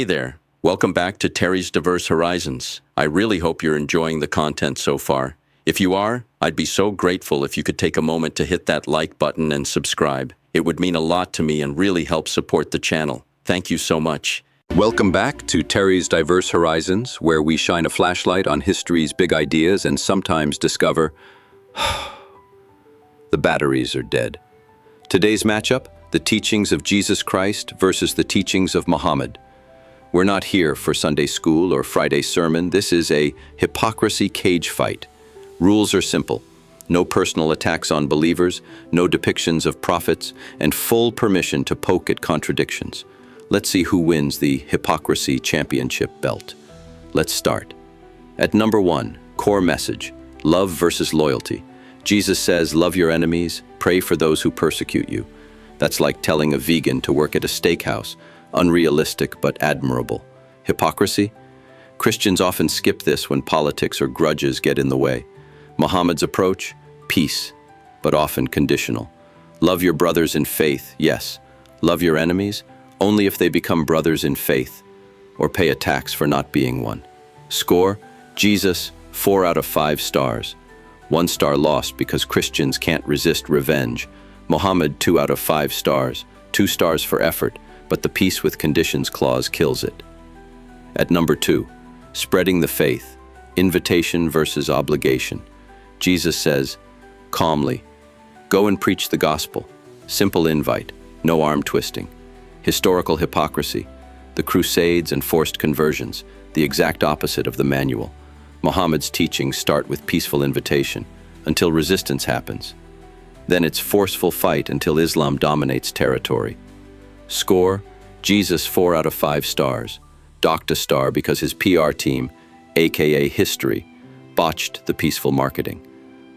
there. Welcome back to Terry's Diverse Horizons. I really hope you're enjoying the content so far. If you are, I'd be so grateful if you could take a moment to hit that like button and subscribe. It would mean a lot to me and really help support the channel. Thank you so much. Welcome back to Terry's Diverse Horizons, where we shine a flashlight on history's big ideas and sometimes discover the batteries are dead. Today's matchup, the teachings of Jesus Christ versus the teachings of Muhammad. We're not here for Sunday school or Friday sermon. This is a hypocrisy cage fight. Rules are simple. No personal attacks on believers, no depictions of prophets, and full permission to poke at contradictions. Let's see who wins the hypocrisy championship belt. Let's start. At number 1, core message, love versus loyalty. Jesus says, love your enemies, pray for those who persecute you. That's like telling a vegan to work at a steakhouse. Unrealistic but admirable. Hypocrisy? Christians often skip this when politics or grudges get in the way. Muhammad's approach? Peace, but often conditional. Love your brothers in faith, yes. Love your enemies? Only if they become brothers in faith, or pay a tax for not being one. Score? Jesus, 4 out of 5 stars. 1 star lost because Christians can't resist revenge. Muhammad, 2 out of 5 stars. 2 stars for effort, but the peace with conditions clause kills it. At number 2, spreading the faith, invitation versus obligation. Jesus says, calmly, go and preach the gospel. Simple invite, no arm twisting. Historical hypocrisy, the crusades and forced conversions, the exact opposite of the manual. Muhammad's teachings start with peaceful invitation until resistance happens. Then it's forceful fight until Islam dominates territory. Score, Jesus 4 out of 5 stars. Docked a star because his PR team, aka history, botched the peaceful marketing.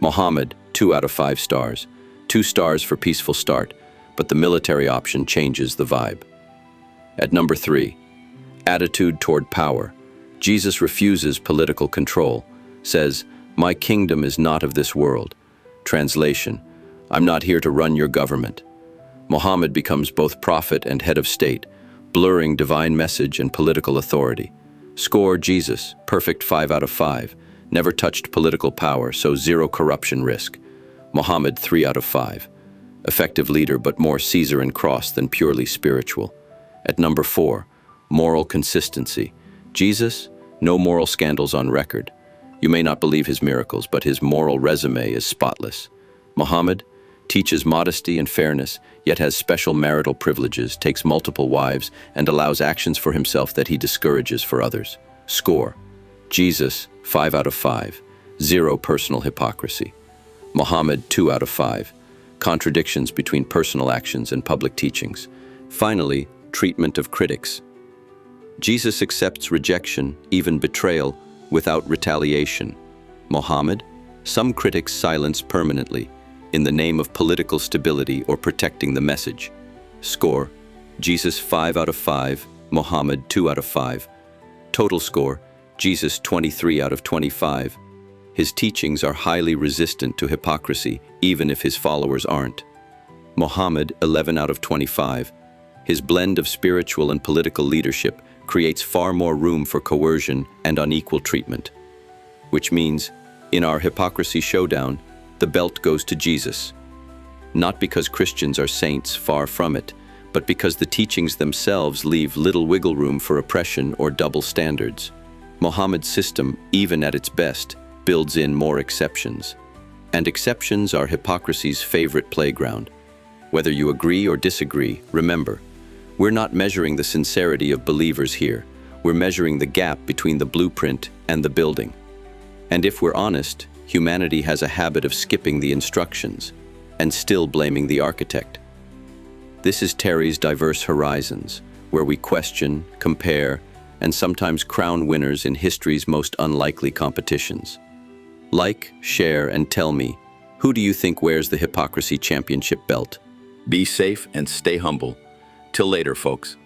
Muhammad, 2 out of 5 stars. 2 stars for peaceful start, but the military option changes the vibe. At number 3, attitude toward power. Jesus refuses political control, says, my kingdom is not of this world. Translation, I'm not here to run your government. Muhammad becomes both prophet and head of state, blurring divine message and political authority. Score, Jesus, perfect 5 out of 5. Never touched political power, so 0 corruption risk. Muhammad, 3 out of 5. Effective leader, but more Caesar and cross than purely spiritual. At number 4, moral consistency. Jesus, no moral scandals on record. You may not believe his miracles, but his moral resume is spotless. Muhammad teaches modesty and fairness, yet has special marital privileges, takes multiple wives, and allows actions for himself that he discourages for others. Score, Jesus, 5 out of 5. 0 personal hypocrisy. Muhammad, 2 out of 5. Contradictions between personal actions and public teachings. Finally, treatment of critics. Jesus accepts rejection, even betrayal, without retaliation. Muhammad, some critics silence permanently, in the name of political stability or protecting the message. Score, Jesus 5 out of 5, Muhammad 2 out of 5. Total score, Jesus 23 out of 25. His teachings are highly resistant to hypocrisy, even if his followers aren't. Muhammad 11 out of 25. His blend of spiritual and political leadership creates far more room for coercion and unequal treatment. Which means, in our hypocrisy showdown, the belt goes to Jesus. Not because Christians are saints, far from it, but because the teachings themselves leave little wiggle room for oppression or double standards. Muhammad's system, even at its best, builds in more exceptions. And exceptions are hypocrisy's favorite playground. Whether you agree or disagree, remember, we're not measuring the sincerity of believers here. We're measuring the gap between the blueprint and the building. And if we're honest, humanity has a habit of skipping the instructions and still blaming the architect. This is Terry's Diverse Horizons, where we question, compare, and sometimes crown winners in history's most unlikely competitions. Like, share, and tell me, who do you think wears the Hypocrisy Championship belt? Be safe and stay humble. Till later, folks.